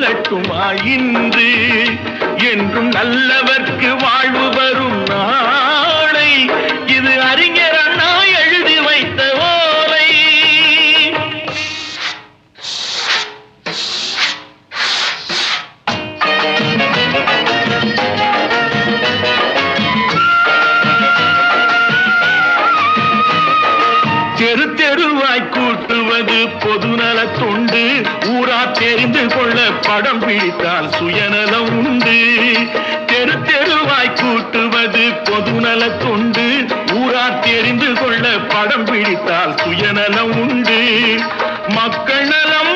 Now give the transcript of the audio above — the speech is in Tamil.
சொல்லட்டுமா இன்று என்றும் நல்லவர்க்கு வாழ்வு வரும் நாளை இது அறிஞர் அண்ணா எழுதி வைத்த ஓலை. தெரு தெருவாய் கூட்டுவது பொதுநல தொண்டு ஊரா தெரிந்து கொள்ள படம் பிடித்தால் சுயநலம் உண்டு. தெரு தெருவாய் கூட்டுவது பொதுநல தொண்டு ஊரா தெரிந்து கொள்ள படம் பிடித்தால் சுயநலம் உண்டு. மக்கள் நலம்